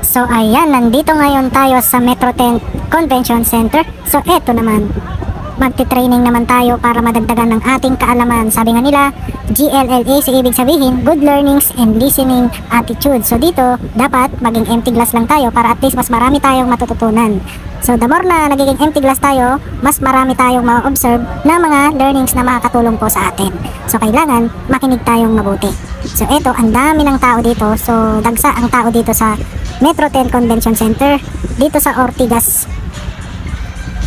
So ayan, nandito ngayon tayo sa Metro 10 Convention Center. So eto naman, magti-training naman tayo para madagdagan ng ating kaalaman. Sabi nga nila, GLLA, so ibig sabihin, Good Learnings and Listening Attitude. So dito, dapat maging empty glass lang tayo para at least mas marami tayong matututunan. So the more na nagiging empty glass tayo, mas marami tayong ma-observe na mga learnings na makakatulong po sa atin. So kailangan makinig tayong mabuti. So eto, ang dami ng tao dito. So dagsa ang tao dito sa Metro 10 Convention Center, dito sa Ortigas.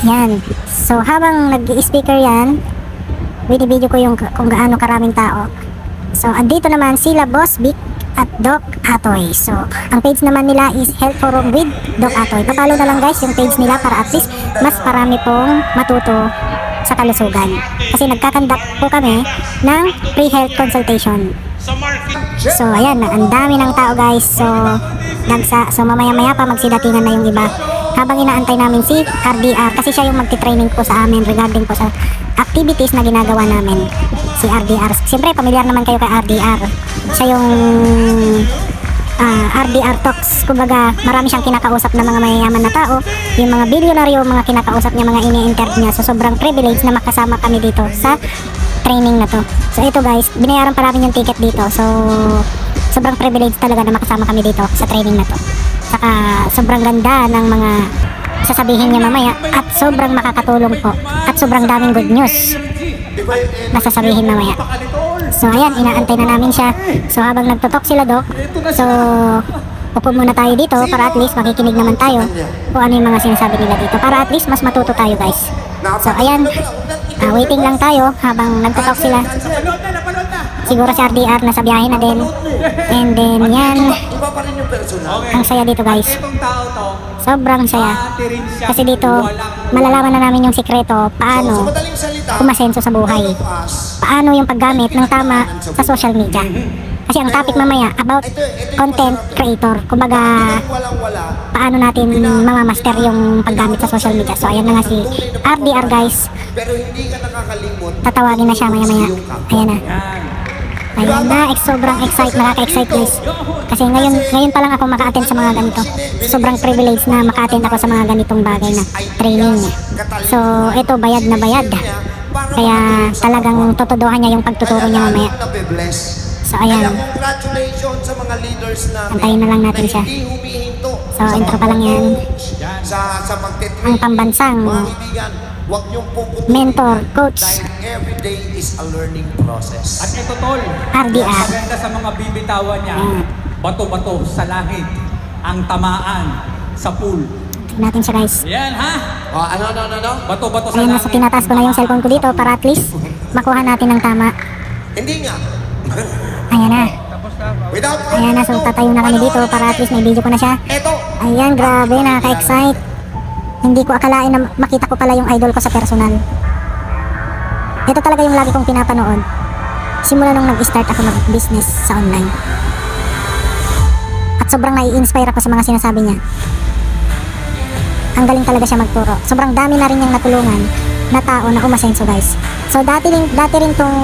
Yan. So habang nag-i-speaker yan, video ko yung kung gaano karaming tao. So andito naman sila Boss Vic at Doc Atoy. So ang page naman nila is Health Forum with Doc Atoy. Papalo na lang guys yung page nila para at least mas marami pong matuto sa kalusugan. Kasi nagkakandak po kami ng pre-health consultation. So ayan, ang dami ng tao guys. So dagsa. So mamaya-maya pa magsidatingan na yung iba. Habang inaantay namin si RDR kasi siya yung magti-training po sa amin regarding po sa activities na ginagawa namin. Si RDR. Siyempre, familiar naman kayo kay RDR. Siya yung RDR Talks. Kumbaga, marami siyang kinakausap na mga mayayaman na tao. Yung mga bilyonaryo, mga kinakausap niya, mga ini-interview niya. So, sobrang privilege na makasama kami dito sa training na to. So, ito guys, binayaran pa namin yung ticket dito. So, sobrang privilege talaga na makasama kami dito sa training na to. Saka, sobrang ganda ng mga sasabihin niya mamaya at sobrang makakatulong po. At sobrang daming good news na sasabihin mamaya. So ayan, inaantay na namin siya. So habang nagtutok sila Doc, so upo muna tayo dito para at least makikinig naman tayo kung ano yung mga sinasabi nila dito para at least mas matuto tayo guys. So ayan, waiting lang tayo habang nagtutok sila. Siguro si RDR nasa biyahe na din. And then yan, ang saya dito guys. Sobrang saya. Kasi dito, malalaman na namin yung sikreto paano umasenso sa buhay. Paano yung paggamit ng tama sa social media. Kasi ang topic mamaya about content creator. Kumbaga, paano natin mamamaster yung paggamit sa social media. So ayan na nga si RDR guys. Tatawagin na siya maya-maya. Ayan na. Ayan na, sobrang nakaka-excite guys. Kasi ngayon pa lang ako maka-attend sa mga ganito. Sobrang privilege na maka-attend ako sa mga ganitong bagay na training. So, ito bayad na bayad. Kaya talagang tutuduhan niya yung pagtuturo niya mamaya. So, ayan. Antayin na lang natin siya. So, intro pa lang yan. Ang pambansang mentor, coach. Every day is a learning process. At ito tol, RDR. maganda sa mga bibitawan niya, bato-bato sa langit, ang tamaan sa pool. Tingnan natin siya guys. Yan ha? Ano? Bato-bato sa Ayan, langit. nasa tinataas ko na yung cellphone ko dito para at least makuha natin ng tama. Hindi nga. Ayan na. Without Ayan na, so tatayo na kami dito para at least may video ko na siya. Ito. Ayan, grabe, nakaka-excite. Hindi ko akalain na makita ko pala yung idol ko sa personal. Ito talaga yung lagi kong pinapanood. Simula nung nag-start ako mag-business sa online. At sobrang nai-inspire ako sa mga sinasabi niya. Ang galing talaga siya magturo. Sobrang dami na rin niyang natulungan na tao na umasenso guys. So dati rin tong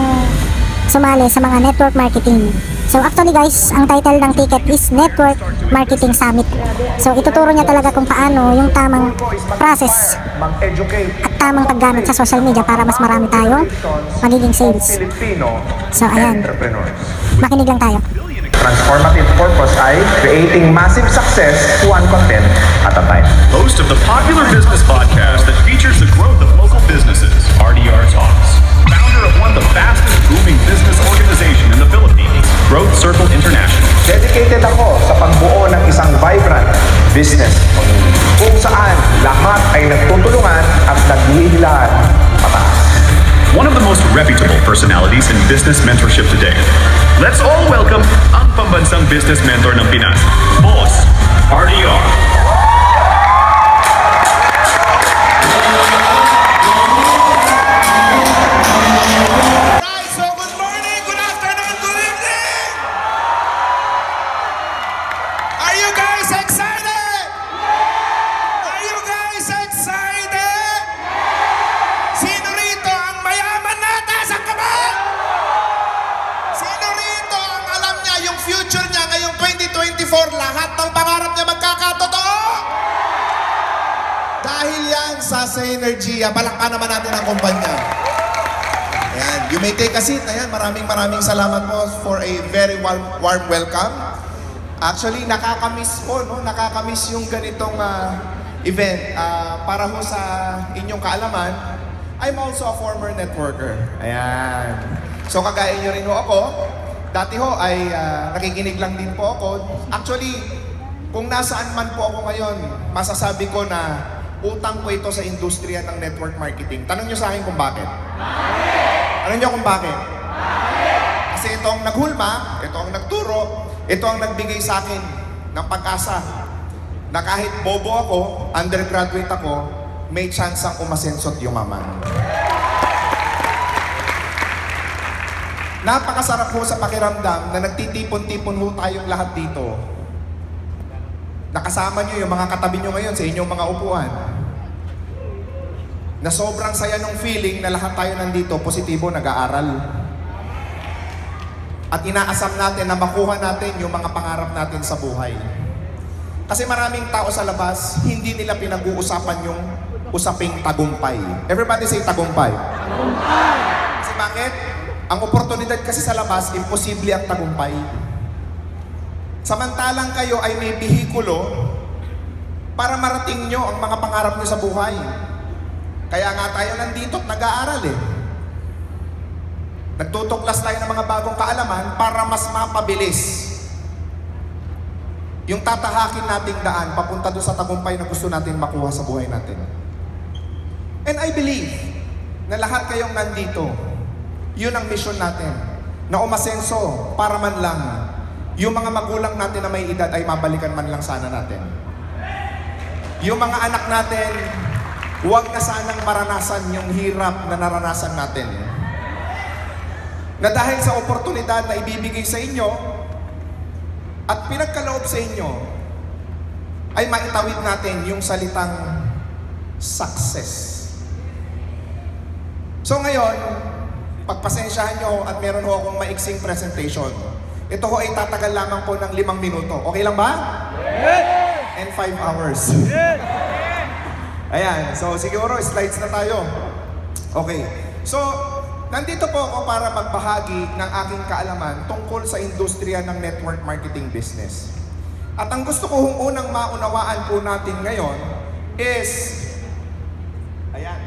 sumali sa mga network marketing. So actually guys, ang title ng ticket is Network Marketing Summit. So ituturo niya talaga kung paano yung tamang process at tamang paggamit sa social media para mas marami tayong magiging sales. So ayan, makinig lang tayo. Transformative purpose ay creating massive success one content at a time. Host of the popular business podcast that features the growth of local businesses, RDR Talks. Founder of one of the fastest booming business organization in the Philippines, Growth Circle International. Dedicated ako sa pagbuo ng isang vibrant business community kung saan lahat ay nagtutulungan at naghihilahan pataas. One of the most reputable personalities in business mentorship today. Let's all welcome ang pambansang business mentor ng Pinas, Boss RDR. Lahat ng sa Energia. Palakpan naman natin ang kumpanya. Ayan, you may take a seat. Ayan, maraming salamat po for a very warm welcome. Actually, nakakamiss po, no? Nakakamiss yung ganitong event. Para ho sa inyong kaalaman, I'm also a former networker. Ayan. So, kagaya nyo rin ho ako. Dati ho ay nakikinig lang din po ako. Actually, kung nasaan man po ako ngayon, masasabi ko na utang ko ito sa industriya ng network marketing. Tanong nyo sa akin kung bakit. Tanong nyo kung bakit. Kasi ito ang naghulma, ito ang nagturo, ito ang nagbigay sa akin ng pag-asa na kahit bobo ako, undergraduate ako, may chance ang umasenso at yumaman. Napakasarap po sa pakiramdam na nagtitipon-tipon ho tayong lahat dito. Nakasama nyo yung mga katabi nyo ngayon sa inyong mga upuan. Na sobrang saya ng feeling na lahat tayo nandito, positibo, nag-aaral. At inaasam natin na makuha natin yung mga pangarap natin sa buhay. Kasi maraming tao sa labas, hindi nila pinag-uusapan yung usaping tagumpay. Everybody say tagumpay. Tagumpay! Kasi bakit? Ang oportunidad kasi sa labas, imposible ang tagumpay. Samantalang kayo ay may bihikulo para marating nyo ang mga pangarap nyo sa buhay. Kaya nga tayo nandito at nag-aaral eh. Nagtutuklas tayo ng mga bagong kaalaman para mas mapabilis yung tatahakin nating daan papunta doon sa tagumpay na gusto natin makuha sa buhay natin. And I believe na lahat kayong nandito, yun ang mission natin, na umasenso para man lang yung mga magulang natin na may edad ay mabalikan man lang sana natin. Yung mga anak natin, huwag na sanang maranasan yung hirap na naranasan natin. Na dahil sa oportunidad na ibibigay sa inyo at pinagkaloob sa inyo, ay maitawid natin yung salitang success. So ngayon, pagpasensyahan nyo at meron ho akong maiksing presentation. Ito ho ay tatagal lamang po ng 5 minuto. Okay lang ba? Yes! And 5 hours. Yes! Ayan, so siguro slides na tayo. Okay, so nandito po ako para magbahagi ng aking kaalaman tungkol sa industriya ng network marketing business. At ang gusto ko unang maunawaan po natin ngayon is, ayan,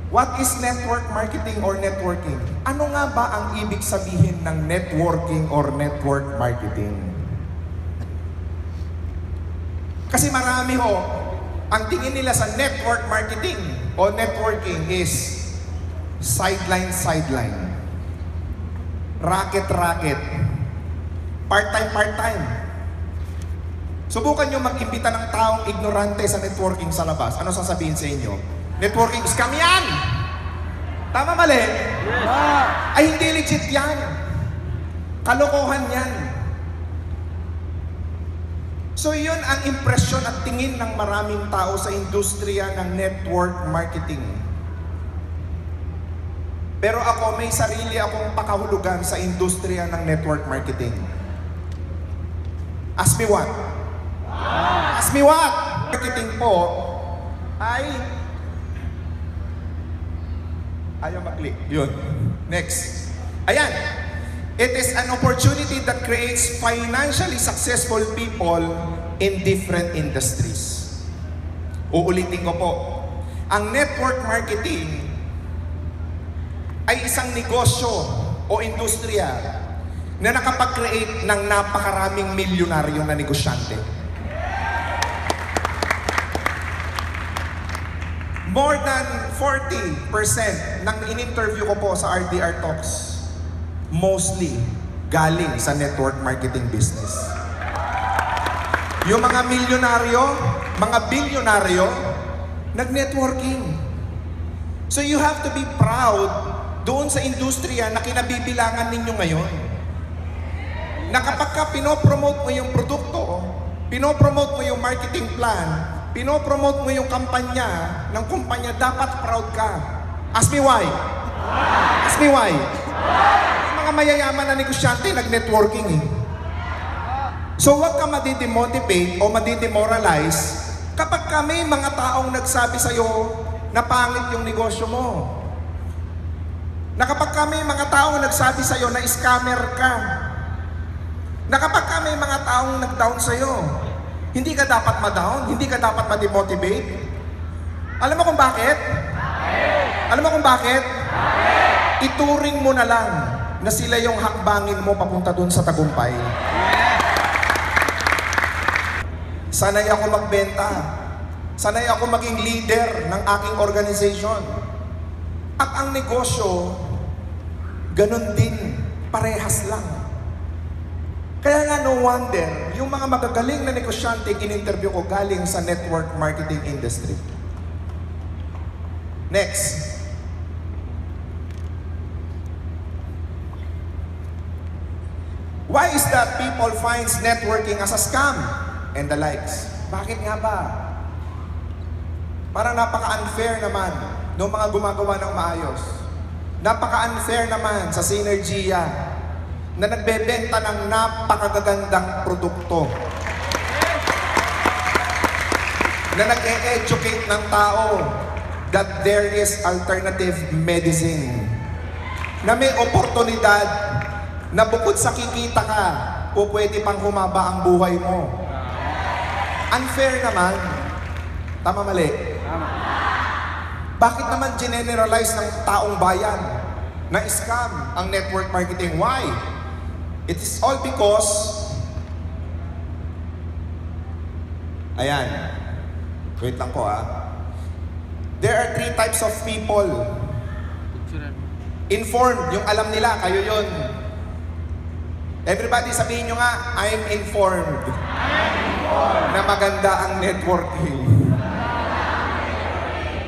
what is network marketing or networking? Ano nga ba ang ibig sabihin ng networking or network marketing? Kasi marami ho, ang tingin nila sa network marketing o networking is sideline, racket, part-time. Subukan nyo mag-imbita ng taong ignorante sa networking sa labas. Ano sasabihin sa inyo? Networking, scam yan! Tama mali? Yes. Ay hindi legit yan. Kalokohan yan. So yun ang impresyon at tingin ng maraming tao sa industriya ng network marketing. Pero ako, may sarili akong pakahulugan sa industriya ng network marketing. Ask me what? Ask me what? Marketing po ay ayaw mag-click. Yun. Next. Ayan. It is an opportunity that creates financially successful people in different industries. Uulitin ko po. Ang network marketing ay isang negosyo o industriya na nakapag-create ng napakaraming milyonaryo na negosyante. More than 40% ng in-interview ko po sa RDR Talks, mostly galing sa network marketing business. Yung mga milyonaryo, mga bilyonaryo, nag-networking. So you have to be proud doon sa industriya na kinabibilangan ninyo ngayon. Na kapag ka pinopromote mo yung produkto, pinopromote mo yung marketing plan, pinopromote mo yung kampanya ng kumpanya, dapat proud ka. Ask me why? Ask me why? Yung mga mayayaman na negosyante, nag-networking eh. So huwag ka madidemotivate o madidemoralize Kapag kami mga taong nagsabi sa'yo na pangit yung negosyo mo, na kapag kami mga taong nagsabi sa'yo na scammer ka, na kapag kami mga taong nag-down sa'yo, hindi ka dapat ma-down, hindi ka dapat ma-demotivate. Alam mo kung bakit? Alam mo kung bakit? Ituring mo na lang na sila yung hakbangin mo papunta dun sa tagumpay. Sanay ako magbenta. Sanay ako maging leader ng aking organization. At ang negosyo, ganun din, parehas lang. Kaya nga no wonder, yung mga magagaling na negosyante in-interview ko galing sa network marketing industry. Next. Why is that people finds networking as a scam and the likes? Bakit nga ba? Parang napaka-unfair naman ng mga gumagawa ng maayos. Napaka-unfair naman sa Synergia na nagbebenta ng napakagagandang produkto. Na nag-e-educate ng tao that there is alternative medicine. Na may oportunidad na bukod sa kikita ka, o pwede pang humaba ang buhay mo. Unfair naman. Tama mali? Bakit naman generalize ng taong bayan na scam ang network marketing? Why? It is all because, ayan, wait lang po there are 3 types of people. Informed, yung alam nila, kayo yun. Everybody sabihin nyo nga, I'm informed. Na maganda ang networking.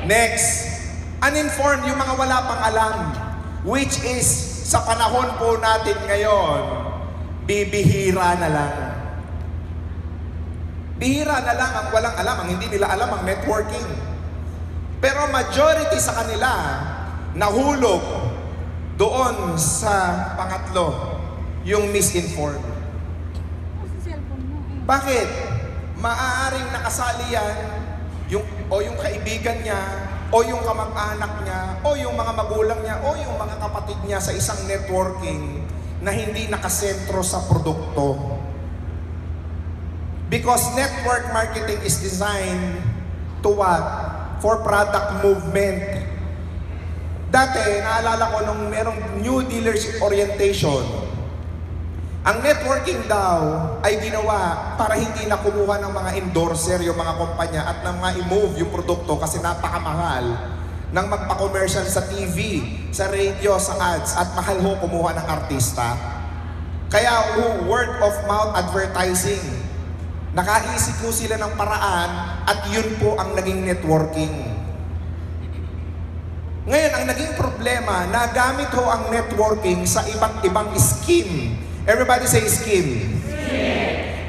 Next, uninformed, yung mga wala pang alam. Which is, sa panahon po natin ngayon, bibihira na lang. Bihira na lang ang walang alam, ang hindi nila alam ang networking. Pero majority sa kanila, nahulog doon sa pangatlo, yung misinformed. Bakit? Maaaring nakasali yan, yung kaibigan niya, o yung kamag-anak niya, o yung mga magulang niya, o yung mga kapatid niya sa isang networking na hindi nakasentro sa produkto. Because network marketing is designed to what? For product movement. Dati, naalala ko nung merong new dealership orientation, ang networking daw ay ginawa para hindi na kumuha ng mga endorser yung mga kumpanya at na mga i-move yung produkto kasi napakamahal ng magpa-commercial sa TV, sa radio, sa ads at mahal ho kumuha ng artista. Kaya word of mouth advertising, nakaisip po sila ng paraan at yun po ang naging networking. Ngayon, ang naging problema, nagamit ho ang networking sa iba't ibang scheme. Everybody say scheme.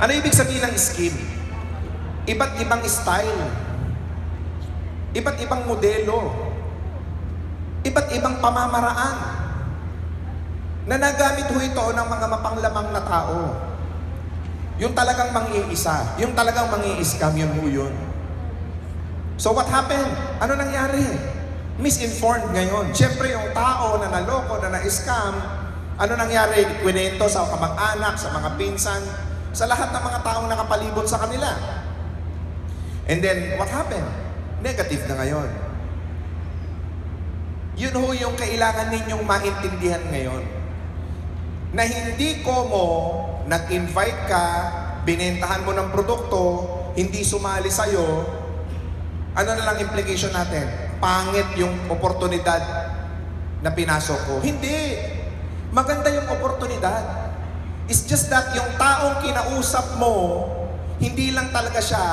Ano ibig sabihin ng scheme? Iba't ibang style. Iba't ibang modelo. Iba't ibang pamamaraan. Na nagamit ho ito ng mga mapanglamang na tao. Yung talagang mang-iisa. Yung talagang mang-i-scam, yun ho yun. So what happened? Ano nangyari? Misinformed ngayon. Siyempre yung tao na naloko, na na-scam, ano nangyari? Kwento sa kamag-anak, sa mga pinsan, sa lahat ng mga taong nakapalibot sa kanila. And then, what happened? Negative na ngayon. Yun ho yung kailangan ninyong maintindihan ngayon. Na hindi ko mo nag-invite ka, binentahan mo ng produkto, hindi sumali sa'yo, ano na lang implication natin? Pangit yung oportunidad na pinasok ko. Hindi. Maganda yung oportunidad. It's just that yung taong kinausap mo, hindi lang talaga siya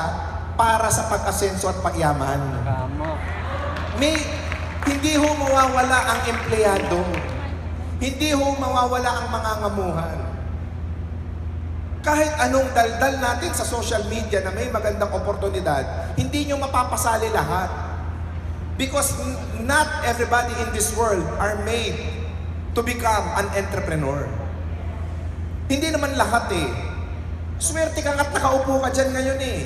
para sa pag-asenso at pagyaman. Hindi ho mawawala ang empleyado. Hindi ho mawawala ang mangangamuhan. Kahit anong daldal natin sa social media na may magandang oportunidad, hindi nyo mapapasali lahat. Because not everybody in this world are made to become an entrepreneur. Hindi naman lahat eh. Swerte ka nga't nakaupo ka dyan ngayon eh.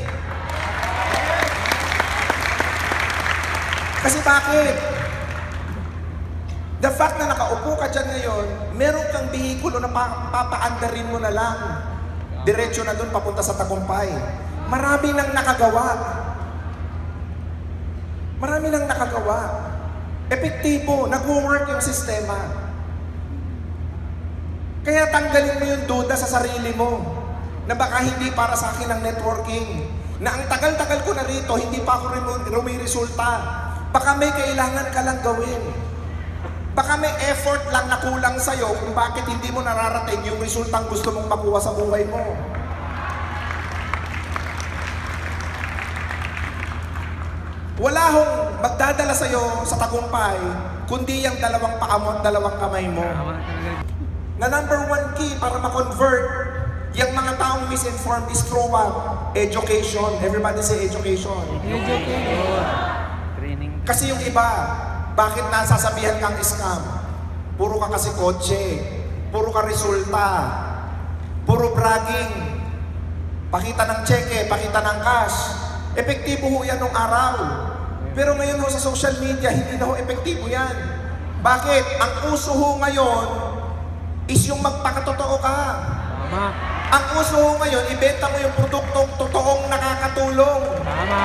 Kasi bakit? The fact na nakaupo ka dyan ngayon, meron kang bihikulo na papaandarin mo na lang. Diretso na doon papunta sa tagumpay. Marami nang nakagawa. Marami nang nakagawa. Epektibo, nag-work yung sistema. Kaya tanggalin mo yung duda sa sarili mo na baka hindi para sa akin ang networking. Na ang tagal-tagal ko na rito, hindi pa ako rumiresulta. Baka may kailangan ka lang gawin. Baka may effort lang na kulang sa'yo kung bakit hindi mo nararating yung resultang gusto mong makuha sa buhay mo. Wala hong magdadala sa'yo sa tagumpay, kundi yung dalawang paa mo at dalawang kamay mo. Na number one key para ma-convert yung mga taong misinformed is through what? Education. Everybody say education. Kasi yung iba, bakit nasasabihan kang scam? Puro ka kasi kotse, puro ka resulta, puro bragging, pakita ng cheque, pakita ng cash. Epektibo ho yan nung araw. Pero ngayon ho sa social media, hindi na ho epektibo yan. Bakit? Ang uso ho ngayon is yung magpakatotoo ka. Tama. Ang uso ho ngayon, ibenta mo yung produktong totoong nakakatulong. Tama.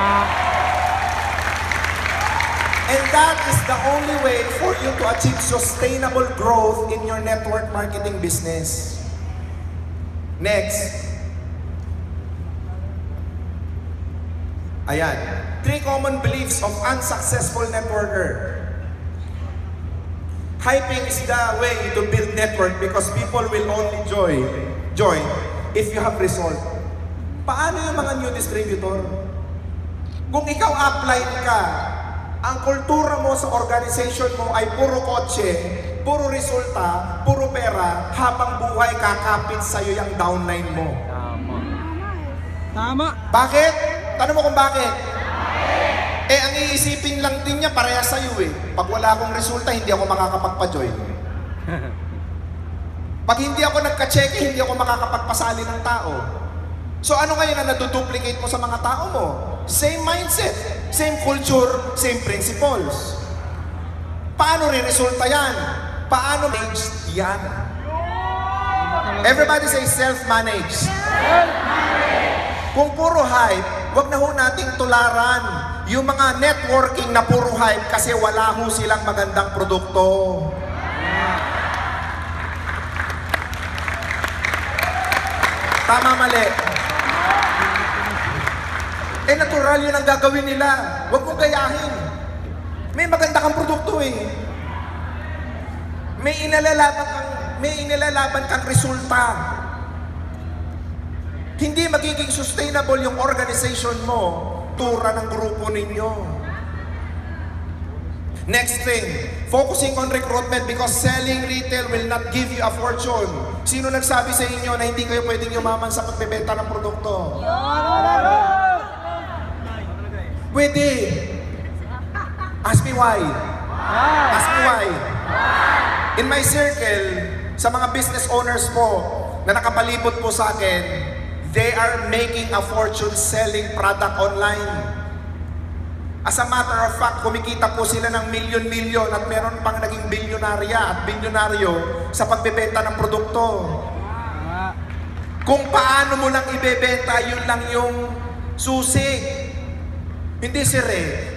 And that is the only way for you to achieve sustainable growth in your network marketing business. Next. Ayan. 3 common beliefs of unsuccessful networker. Hyping is the way to build network because people will only join if you have result. Paano yung mga new distributor? Kung ikaw upline ka, ang kultura mo sa organization mo ay puro kotse, puro resulta, puro pera, habang buhay kakapit sa'yo yung downline mo. Tama. Tama. Bakit? Tanong mo kung bakit? Eh, ang iisipin lang din niya, parehas sa'yo eh. Pag wala akong resulta, hindi ako makakapagpa-join. Pag hindi ako nagka-check, hindi ako makakapagpasali ng tao. So ano ngayon na naduduplicate mo sa mga tao mo? Same mindset, same culture, same principles. Paano rin-resulta yan? Paano managed yan? Everybody say self-managed. Kung puro hype, wag na ho nating tularan yung mga networking na puro hype kasi wala ho silang magandang produkto. Tama, mali. Eh, natural yun ang gagawin nila. Huwag mong gayahin. May maganda kang produkto eh. May inilalaban kang resulta. Hindi magiging sustainable yung organization mo, tura ng grupo ninyo. Next thing, focusing on recruitment because selling retail will not give you a fortune. Sino nagsabi sa inyo na hindi kayo pwedeng yumaman sa pagbebenta ng produkto? Pwede. Ask me why. Ask me why. In my circle, sa mga business owners po na nakapalibot po sa akin, they are making a fortune selling product online. As a matter of fact, kumikita po sila ng milyon-milyon at meron pang naging bilyonarya at bilyonaryo sa pagbebenta ng produkto. Kung paano mo lang ibebenta, yun lang yung susi. Hindi sir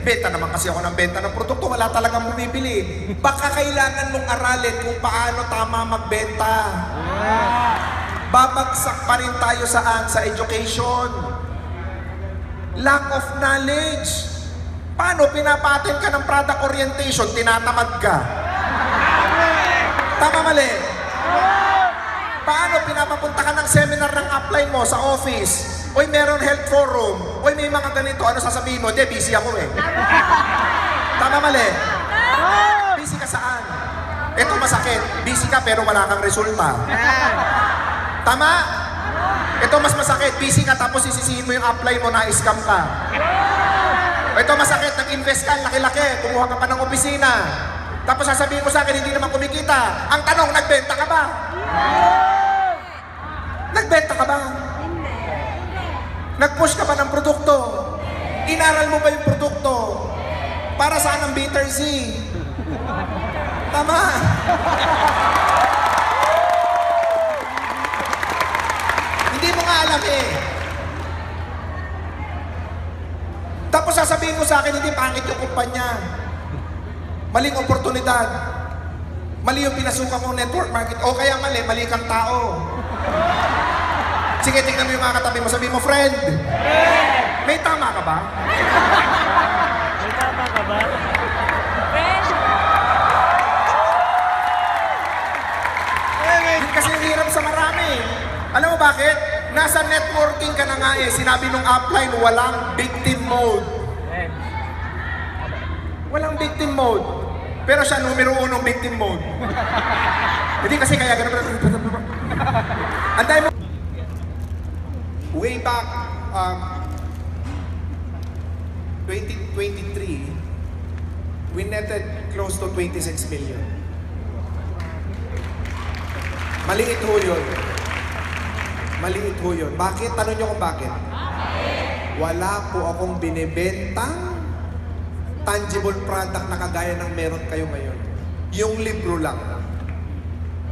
benta naman kasi ako ng benta ng produkto, wala talagang bumibili. Baka kailangan mong aralin kung paano tama magbenta. Babagsak pa rin tayo saan? Sa education. Lack of knowledge. Paano pinapatin ka ng product orientation, tinatamad ka? Tama, mali? Paano pinapapunta ka ng seminar ng upline mo sa office? Oy, meron health forum. Oy, may mga ganito. Ano sasabihin mo? Hindi, busy ako eh. Tama, mali? Busy ka saan? Ito masakit. Busy ka pero wala kang resulta. Tama? Ito mas masakit. Busy ka tapos isisihin mo yung upline mo na scam ka. Ito masakit, nag-invest ka, laki-laki, kumuha ka pa ng opisina. Tapos sasabihin mo sa akin, hindi naman kumikita. Ang tanong, nagbenta ka ba? Nagbenta ka ba? Nag-push ka ba ng produkto? Inaral mo ba yung produkto? Para saan ang bitter C? Tama. Hindi mo nga alam eh. Tapos sasabihin mo sa akin, hindi pangit yung kumpanya. Maling oportunidad. Mali yung pinasukan mong network market. O kaya mali kang tao. Sige, tingnan mo yung mga katabi mo. Sabihin mo, friend. May tama ka ba? May tama ka ba? Kasi hirap sa marami. Alam mo bakit? Nasa networking ka na nga eh. Sinabi nung upline, walang victim mode. Walang victim mode. Pero siya numero 1 victim mode. Hindi kasi kaya ganun. Anday mo. Way back 2023, we netted close to 26 million. Maliit ho yun. Maliit ho yun. Bakit? Tanong nyo kung bakit? Wala po akong binibentang tangible product na kagaya ng meron kayo ngayon. Yung libro lang.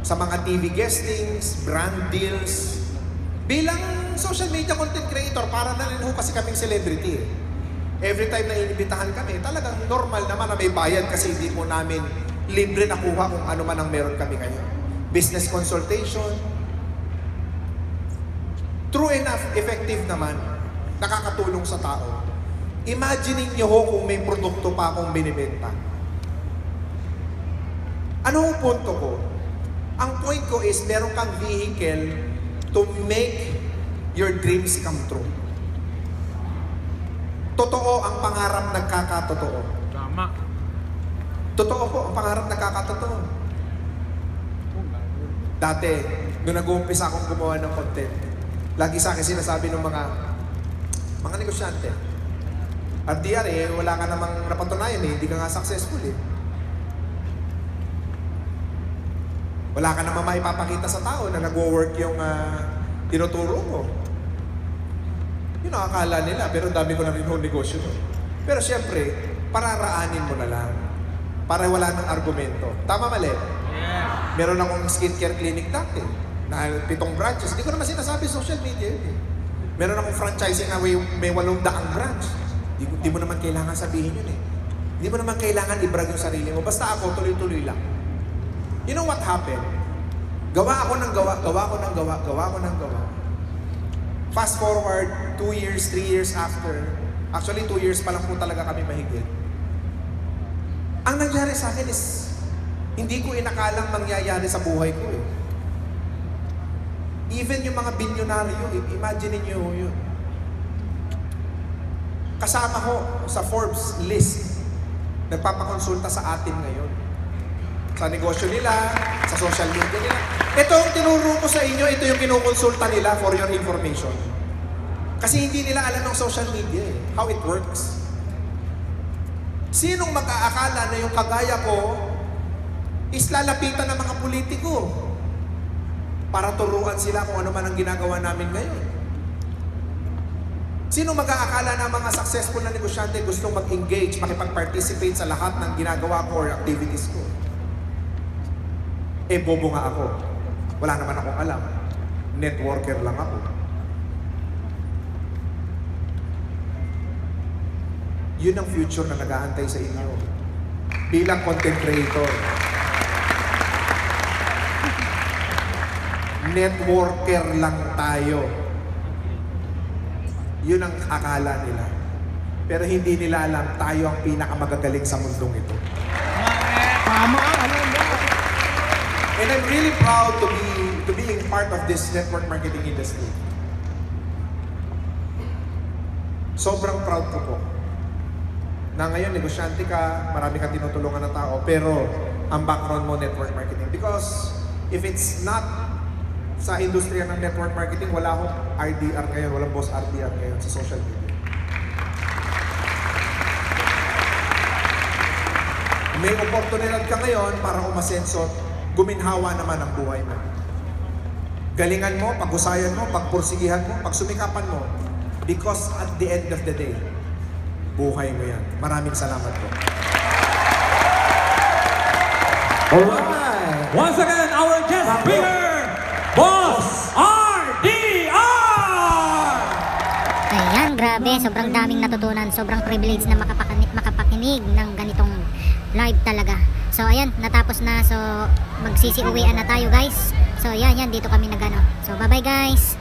Sa mga TV guestings, brand deals. Bilang social media content creator, para na rin ho kasi kaming celebrity eh. Every time na inibitahan kami, talagang normal naman na may bayad kasi hindi po namin libre nakuha kung ano man ang meron kami ngayon. Business consultation. True enough, effective naman. Nakakatulong sa tao. Imagine niyo ho kung may produkto pa akong binibenta. Ano ang punto ko? Ang point ko is meron kang vehicle to make your dreams come true. Totoo ang pangarap nagkakatotoo. Tama. Totoo po, ang pangarap nagkakatotoo. Dati, nung nag-uumpisa akong gumawa ng content, lagi sa akin sinasabi ng mga negosyante, RDR eh, wala ka namang napatunayan eh, hindi ka nga successful eh. Wala ka namang maipapakita sa tao na nag-work yung tinuturo mo. Yun ang akala nila, pero dami ko na rin yung negosyo doon. Pero siyempre, pararaanin mo na lang. Para wala ng argumento. Tama mali? Yeah. Meron akong skincare clinic dati na 7 branches. Hindi ko naman sinasabi social media yun eh. Meron akong franchising na may 800 branch. Hindi mo naman kailangan sabihin yun eh. Hindi mo naman kailangan i-brag yung sarili mo. Basta ako, tuloy-tuloy lang. You know what happened? Gawa ako ng gawa, gawa ko ng gawa, gawa ko ng gawa. Fast forward, 2 years, 3 years after, actually 2 years pa lang po talaga kami mahigit. Ang nangyari sa akin is, hindi ko inakalang mangyayari sa buhay ko eh. Even yung mga bilyonaryo, imagine niyo yun. Kasama ko sa Forbes list, nagpapakonsulta sa atin ngayon. Sa negosyo nila, sa social media nila. Ito ang tinuro ko sa inyo, ito yung kinukonsulta nila for your information. Kasi hindi nila alam ng social media eh, how it works. Sinong mag-aakala na yung kagaya ko is lalapitan ng mga politiko para turuan sila kung ano man ang ginagawa namin ngayon? Sino mag-aakala na mga successful na negosyante gustong mag-engage, makipag-participate sa lahat ng ginagawa ko or activities ko? Eh, bobo nga ako. Wala naman akong alam. Networker lang ako. Yun ang future na nag-aantay sa inyo. Bilang content creator. Networker lang tayo. Yun ang akala nila. Pero hindi nila alam tayo ang pinakamagagaling sa mundong ito. Tama. Ano ba? And I'm really proud to being part of this network marketing industry. Sobrang proud ko po. Na ngayon, negosyante ka, marami kang tinutulungan ng tao, pero ang background mo, network marketing. Because if it's not sa industriya ng network marketing, wala akong RDR ngayon, walang boss RDR ngayon sa social media. May oportunidad ka ngayon para umasenso, guminhawa naman ang buhay mo. Galingan mo, pag-usayan mo, pagpursigihan mo, pagsumikapan mo. Because at the end of the day, buhay mo yan. Maraming salamat po. Alright. Once again, our guest speaker, Boss RDR! Ayan, grabe. Sobrang daming natutunan. Sobrang privilege na makapakinig ng ganitong live talaga. So, ayan, natapos na. So, magsisiuwian na tayo, guys. So, yan, dito kami nagano. So, bye-bye, guys.